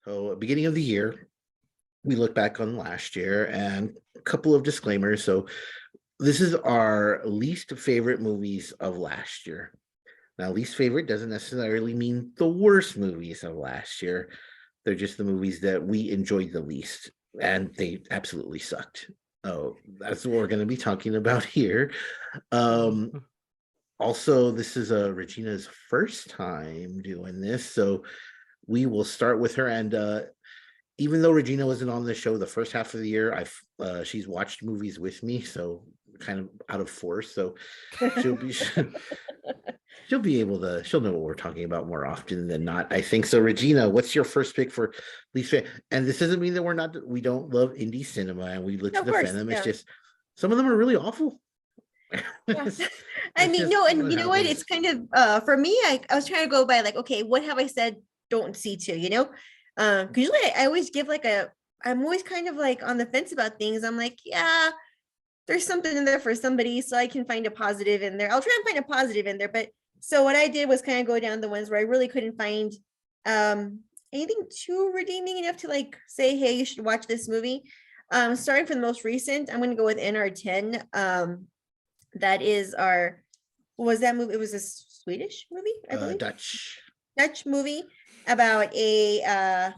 So, beginning of the year, we look back on last year and a couple of disclaimers. So, this is our least favorite movies of last year. Now, least favorite doesn't necessarily mean the worst movies of last year. They're just the movies that we enjoyed the least, and they absolutely sucked. Oh, that's what we're going to be talking about here. Um, Also, this is Regina's first time doing this, so we will start with her. And even though Regina wasn't on the show the first half of the year, I've she's watched movies with me, so kind of out of force. So she'll be she'll be able to she'll know what we're talking about more often than not. I think so. Regina, what's your first pick for least favorite? And this doesn't mean that we don't love indie cinema and we look No, to of defend course, them. It's yeah. just some of them are really awful. Yeah. It's I it's mean, just no, kind and of you how know it what? is. It's kind of for me, I was trying to go by like, okay, what have I said don't see to, you know? 'Cause usually I always give like I'm always kind of like on the fence about things. I'm like, yeah, there's something in there for somebody, so I can find a positive in there. I'll try and find a positive in there. But so what I did was kind of go down the ones where I really couldn't find um anything too redeeming enough to like say, hey, you should watch this movie. Starting from the most recent, I'm gonna go with NR10. That is our what was that movie? It was a Swedish movie, I believe. Dutch. Dutch movie about a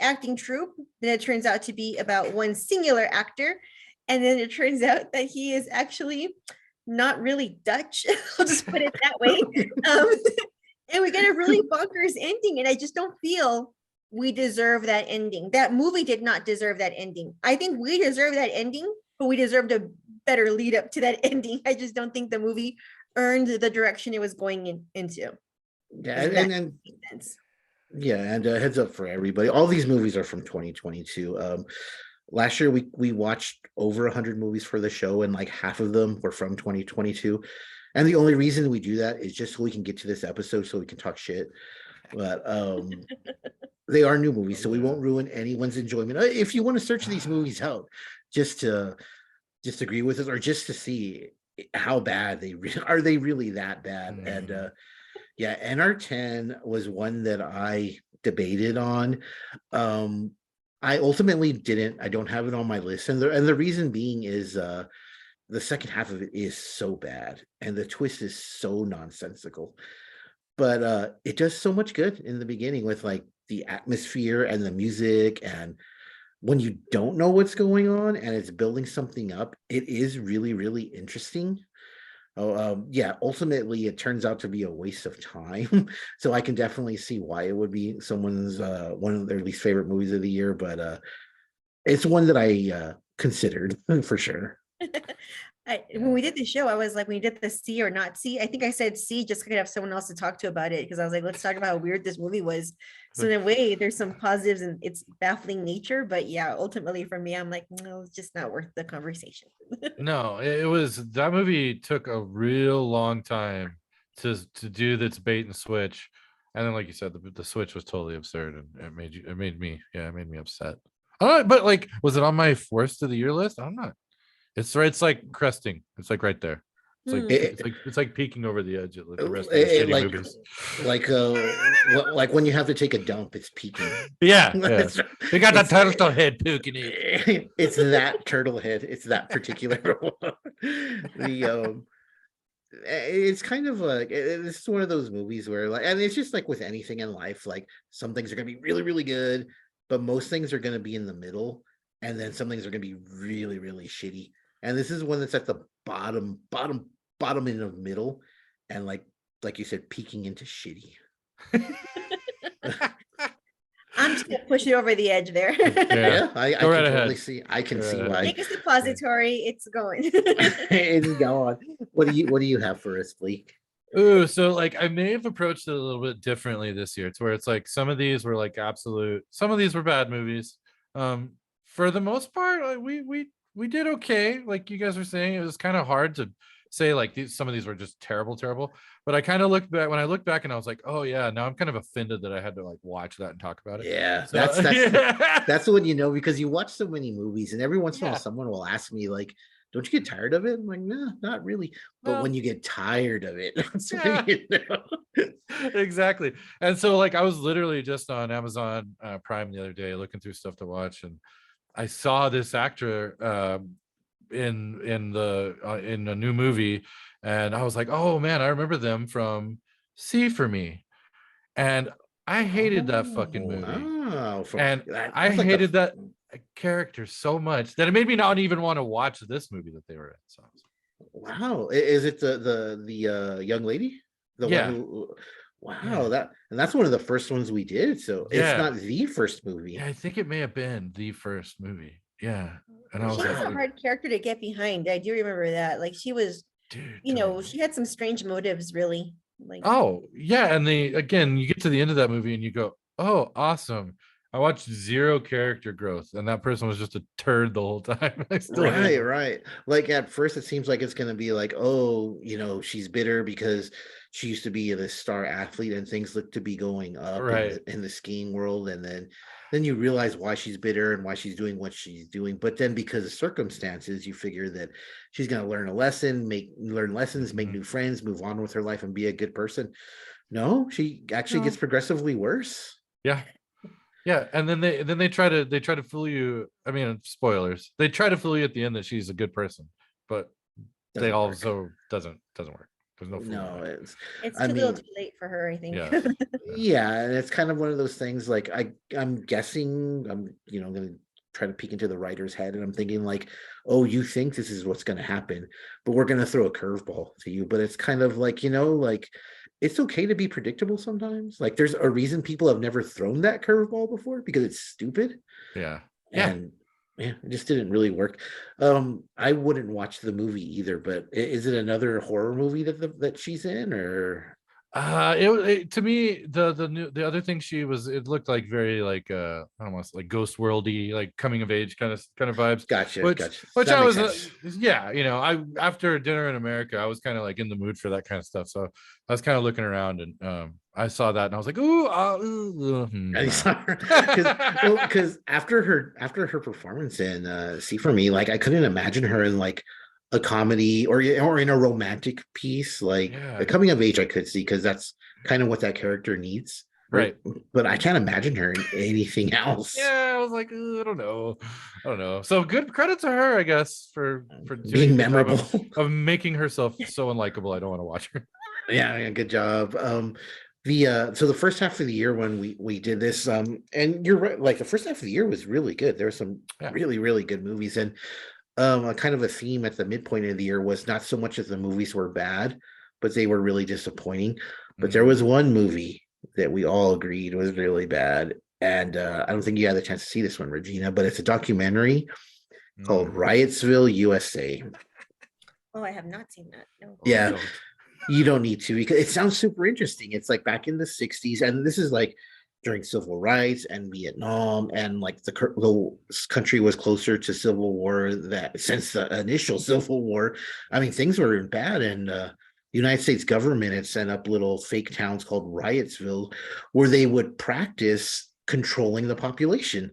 acting troupe. Then it turns out to be about one singular actor, and then it turns out that he is actually not really Dutch. I'll just put it that way. Um, and we get a really bonkers ending, and I just don't feel we deserve that ending. That movie did not deserve that ending. I think we deserve that ending, but we deserved a better lead up to that ending. I just don't think the movie earned the direction it was going into. Yeah, Does that and make sense? yeah, and heads up for everybody. All these movies are from 2022. Last year we watched over 100 movies for the show, and like half of them were from 2022. And the only reason we do that is just so we can get to this episode, so we can talk shit. But they are new movies, so we won't ruin anyone's enjoyment. If you want to search these movies out, just to disagree with us, or just to see how bad are they really that bad? And yeah, NR10 was one that I debated on. Um, I ultimately didn't. I don't have it on my list, and the reason being is the second half of it is so bad, and the twist is so nonsensical. But it does so much good in the beginning with like the atmosphere and the music, and when you don't know what's going on and it's building something up, it is really really interesting. Oh, yeah, ultimately it turns out to be a waste of time. So I can definitely see why it would be someone's one of their least favorite movies of the year, but it's one that I considered for sure. When we did the show, I was like, when you did the see or not see, I think I said see just to have someone else to talk to about it because I was like, let's talk about how weird this movie was. So in a way, there's some positives and its baffling nature, but yeah, ultimately for me, I'm like, no, it's just not worth the conversation. No, it was that movie took a real long time to do its bait and switch. And then, like you said, the switch was totally absurd and it made me upset. But like, was it on my worst of the year list? I'm not. It's like cresting. It's like right there. It's like It, it's like peeking over the edge at like the rest of the shitty like movies. like when you have to take a dump, it's peaking. Yeah. It's, We got that it's- turtle head poking it. it's that turtle head. It's that particular one. The it's kind of like this is one of those movies where like, and it's just like with anything in life, like some things are gonna be really really good, but most things are gonna be in the middle, and then some things are gonna be really really shitty. And this is one that's at the bottom end of middle, and like you said, peeking into shitty. I'm just gonna push it over the edge there. Yeah, I Go can right totally ahead. see. I can Go see right why. Make a suppository, it's going. It's gone. What do you have for us, Bleak? Ooh, so like I may have approached it a little bit differently this year. It's where it's like some of these were like absolute, some of these were bad movies. For the most part, like, we did okay. Like you guys were saying, it was kind of hard to say like some of these were just terrible. But I kind of looked back when I looked back and I was like, oh yeah, now I'm kind of offended that I had to like watch that and talk about it. Yeah, So, that's when you know, because you watch so many movies, and every once in a while Yeah. someone will ask me like, "Don't you get tired of it?" I'm like, "No, not really." But No. when you get tired of it, that's Yeah. when you know. Exactly. And so like I was literally just on Amazon Prime the other day looking through stuff to watch, and I saw this actor in a new movie, and I was like, oh man, I remember them from See for Me. And I hated that fucking Oh, movie. wow. And I That's like the hated that character so much that it made me not even want to watch this movie that they were in. So I was wow. Is it the young lady? The one yeah, who wow, yeah, that's one of the first ones we did. So it's yeah. not the first Yeah, movie. I think it may have been the first movie. Yeah. And I was She like, was a hard character to get behind. I do remember that. Like she was, dude, she totally. had some strange motives, really. Like, Oh, yeah. And again, you get to the end of that movie and you go, oh, awesome. I watched zero character growth, and that person was just a turd the whole time. I still hate Right, him. right. Like at first, it seems like it's going to be like, oh, she's bitter because she used to be this star athlete, and things look to be going up in Right. the skiing world, and then you realize why she's bitter and why she's doing what she's doing. But then because of circumstances, you figure that she's going to learn a lesson, learn lessons, make Mhm. new friends, move on with her life, and be a good person. No, she actually no. gets progressively worse. Yeah. Yeah. And then they try to fool you. I mean, spoilers. They try to fool you at the end that she's a good person, but they Doesn't work. also doesn't work. There's no fooling No, that. It's I too little mean, too late for her, I think. Yes. Yeah. yeah, and it's kind of one of those things like I'm guessing I'm gonna try to peek into the writer's head, and I'm thinking like, oh, you think this is what's gonna happen, but we're gonna throw a curveball to you. But it's kind of like, like it's okay to be predictable sometimes. Like there's a reason people have never thrown that curveball before because it's stupid. Yeah. Yeah. And yeah, it just didn't really work. I wouldn't watch the movie either, but is it another horror movie that she's in, or To me, the other thing it looked like very like I don't want to like ghost worldy, like coming of age kind of vibes, gotcha, which gotcha. which That I makes was sense. yeah, I after dinner in America, I was kind of like in the mood for that kind of stuff, so I was kind of looking around, and I saw that and I was like, ooh, I no. saw her because after her performance in See for Me, like I couldn't imagine her in like a comedy or in a romantic piece, like a Yeah, coming of age I could see because that's kind of what that character needs. Or, right. but I can't imagine her in anything else. Yeah, I was like, I don't know, So good credit to her, I guess, for doing a Being good job memorable. of making herself so unlikable. I don't want to watch her. Yeah, good job. The so the first half of the year when we did this, and you're right, like the first half of the year was really good. There were some Yeah. really, really good movies, and a kind of a theme at the midpoint of the year was not so much that the movies were bad, but they were really disappointing. But there Mhm. was one movie that we all agreed was really bad, and I don't think you had the chance to see this one, Regina, but it's a documentary called Mm. Riotsville, USA. Oh, I have not seen that. No. Oh, Yeah, don't. you don't need to because it sounds super interesting. It's like back in the 60s, and this is like during civil rights and Vietnam, and like the country was closer to civil war that since the initial civil war. I mean, things were bad, and the United States government had set up little fake towns called Riotsville where they would practice controlling the population.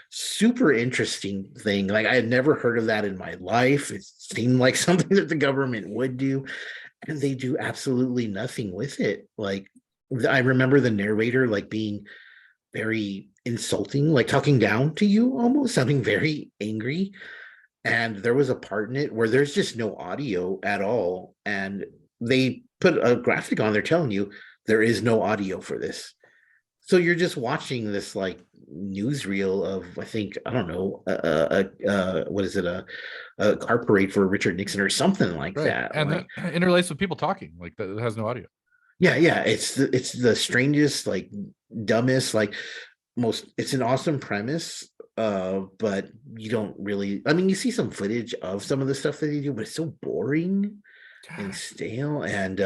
Super interesting thing. Like I had never heard of that in my life. It seemed like something that the government would do, and they do absolutely nothing with it. Like I remember the narrator like being very insulting, like talking down to you, almost sounding very angry. And there was a part in it where there's just no audio at all, and they put a graphic on there telling you there is no audio for this. So you're just watching this like newsreel of I think I don't know what is it a car parade for Richard Nixon or something like Right, that. and Like then interlaced with people talking like that. It has no audio. yeah, it's the strangest, like dumbest, like most. It's an awesome premise, but you don't really. I mean, you see some footage of some of the stuff that they do, but it's so boring and stale. And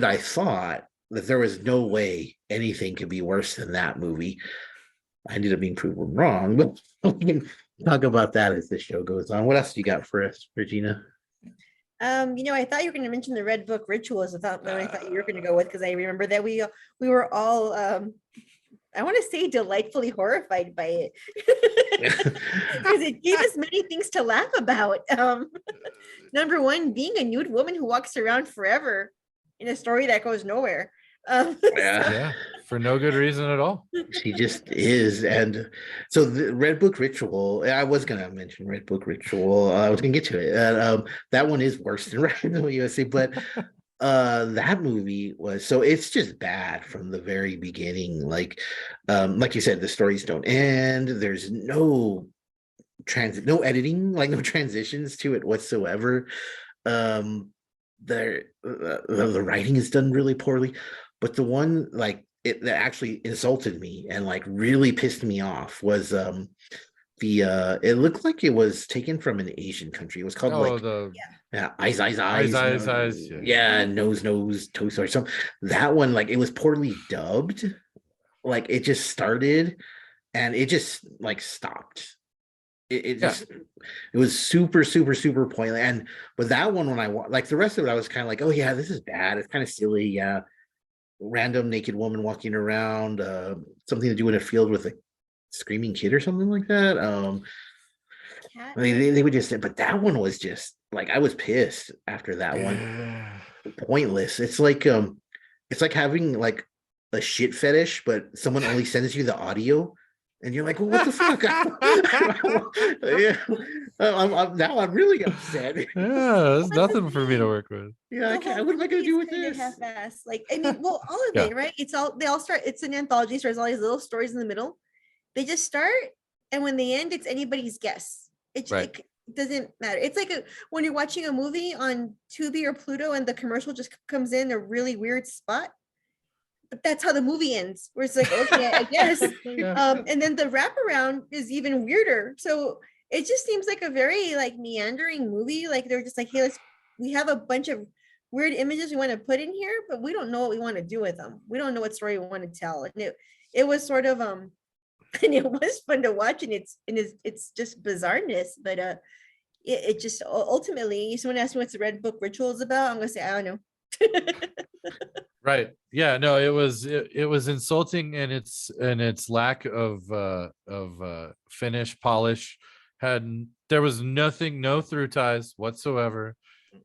I thought that there was no way anything could be worse than that movie. I ended up being proven wrong, but we can talk about that as the show goes on. What else do you got for us, Regina? I thought you were going to mention the Red Book Rituals. I thought you were going to go with because I remember that we were all I want to say delightfully horrified by it because it gave us many things to laugh about. Number one, being a nude woman who walks around forever in a story that goes nowhere. Yeah. Yeah, for no good reason at all. She just is. And so the Red Book Ritual, I was gonna mention Red Book Ritual. I was gonna get to it. That one is worse than Random USA, but that movie was, so it's just bad from the very beginning. Like you said, the stories don't end. There's no editing, like no transitions to it whatsoever. The writing is done really poorly, but the one like it that actually insulted me and like really pissed me off was the it looked like it was taken from an Asian country. It was called Oh, like the eyes, Yeah. yeah, nose toast or something. That one, like, it was poorly dubbed. Like, it just started and it just like stopped. It Yeah. just, it was super pointless. And but that one, when like the rest of it, I was kind of like, oh yeah, this is bad. It's kind of silly. Yeah, random naked woman walking around, something to do in a field with a screaming kid or something like that. Cat. I mean, they would just say, but that one was just like, I was pissed after that one. Yeah. Pointless. It's like having like a shit fetish, but someone only sends you the audio, and you're like, well, what the fuck? Yeah. Now I'm really upset. Yeah, there's That's the nothing for me to thing. work with. Yeah, The I can't. whole What am I gonna movie do is with kind of this? half-assed. Like, I mean, well, all of Yeah. it, right? They all start. It's an anthology, so there's all these little stories in the middle. They just start, and when they end, it's anybody's guess. Right. It doesn't matter. It's like when you're watching a movie on Tubi or Pluto, and the commercial just comes in a really weird spot. But that's how the movie ends, where it's like, okay, I guess. Yeah. And then the wraparound is even weirder. So it just seems like a very like meandering movie. Like they're just like, hey, we have a bunch of weird images we want to put in here, but we don't know what we want to do with them. We don't know what story we want to tell. And it was sort of and it was fun to watch, and it's just bizarreness. But it just ultimately, someone asked me what's the Red Book Ritual is about, I'm gonna say I don't know. Right. Yeah, no, it was insulting, and its lack of finish, polish. There was nothing, no through ties whatsoever,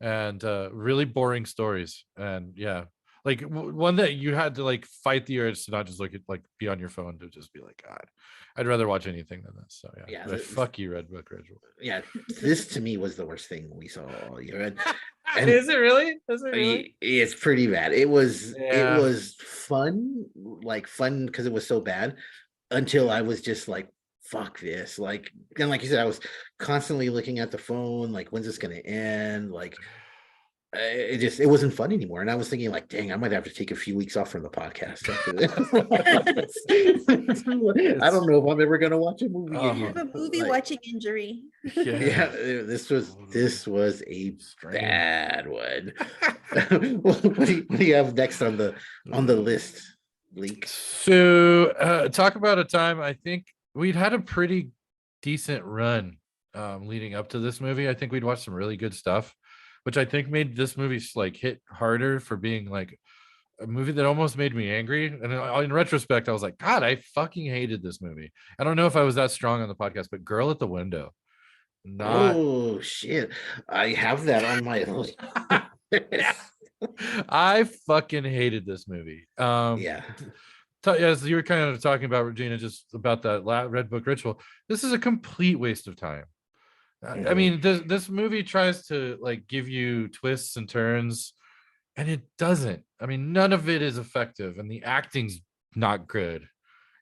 and really boring stories. And yeah, like one that you had to like fight the urge to not just look at, like, be on your phone, to just be like, God, I'd rather watch anything than this. So yeah, Yeah, but fuck you, Red Book Ritual. Yeah, this to me was the worst thing we saw all year. And Is it really? Is it it's pretty bad. It Yeah. was fun, like fun because it was so bad, until I was just like, fuck this. Like, and like you said, I was constantly looking at the phone, like, when's this gonna end? Like, it wasn't fun anymore. And I was thinking, like, dang, I might have to take a few weeks off from the podcast after this. I don't know if I'm ever gonna watch a movie Oh. I have again. a movie Like, watching injury. yeah, this was a Strange. bad one. what do you have next on the list, Leak? So talk about a time. I think we'd had a pretty decent run leading up to this movie. I think we'd watched some really good stuff, which I think made this movie like hit harder for being like a movie that almost made me angry. And in retrospect, I was like, God, I fucking hated this movie. I don't know if I was that strong on the podcast, but Girl at the Window. Not Oh shit, I have that on my list. I fucking hated this movie. Yeah. As you were kind of talking about, Regina, just about that Red Book Ritual, this is a complete waste of time. I mean, this movie tries to like give you twists and turns, and it doesn't. I mean, none of it is effective, and the acting's not good,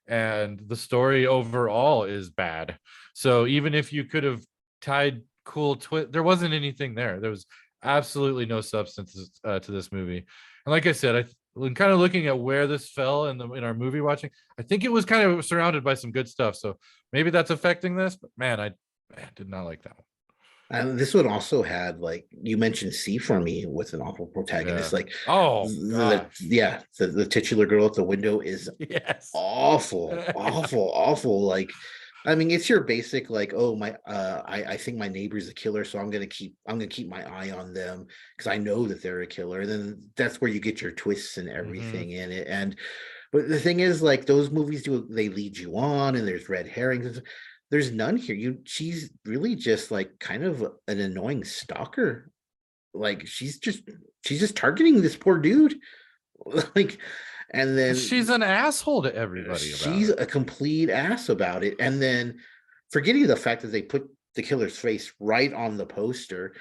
and the story overall is bad. So even if you could have tied cool twist, there wasn't anything there. There was absolutely no substance to this movie. And like I said, when kind of looking at where this fell in our movie watching, I think it was kind of surrounded by some good stuff. So maybe that's affecting this. But man, I did not like that one. And this one also had, like you mentioned, See For Me with an awful protagonist. Yeah. Like, Oh, the titular girl at the window is yes. awful. Like, I mean, it's your basic like, oh my, I think my neighbor's a killer, so I'm gonna keep my eye on them because I know that they're a killer. And then that's where you get your twists and everything in it. And but the thing is, like, those movies they lead you on, and there's red herrings. There's none here. She's really just like kind of an annoying stalker. Like, she's just targeting this poor dude. like, and then She's an asshole to everybody about she's it. a complete ass about it. And then forgetting the fact that they put the killer's face right on the poster.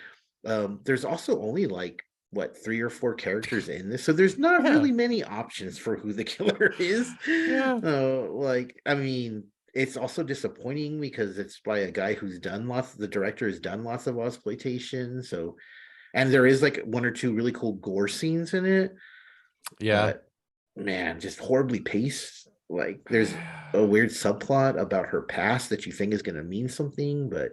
There's also only like what 3 or 4 characters in this, so there's not Yeah. really many options for who the killer is. Yeah. Like, I mean, it's also disappointing because it's by a guy who's done lots. The director has done lots of exploitation, so and there is like 1 or 2 really cool gore scenes in it, Yeah. but man, just horribly paced. Like, there's a weird subplot about her past that you think is going to mean something, but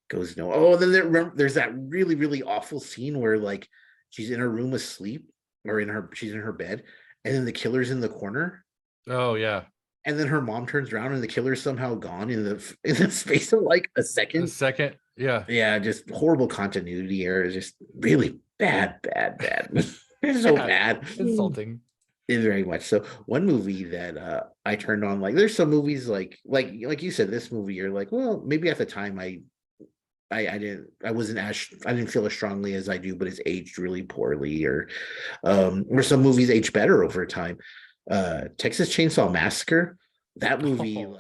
goes no. Oh, then there's that really, really awful scene where like she's in her room asleep, or she's in her bed, and then the killer's in the corner, Oh yeah. and then her mom turns around and the killer's somehow gone in the space of like a The second. second. Yeah. Yeah, just horrible continuity errors, just really bad. It's so Yeah, bad. Insulting. Very much so. One movie that I turned on, like there's some movies like you said, this movie you're like, well, maybe at the time I didn't feel as strongly as I do, but it's aged really poorly, or some movies age better over time. Texas Chainsaw Massacre, that movie. Oh.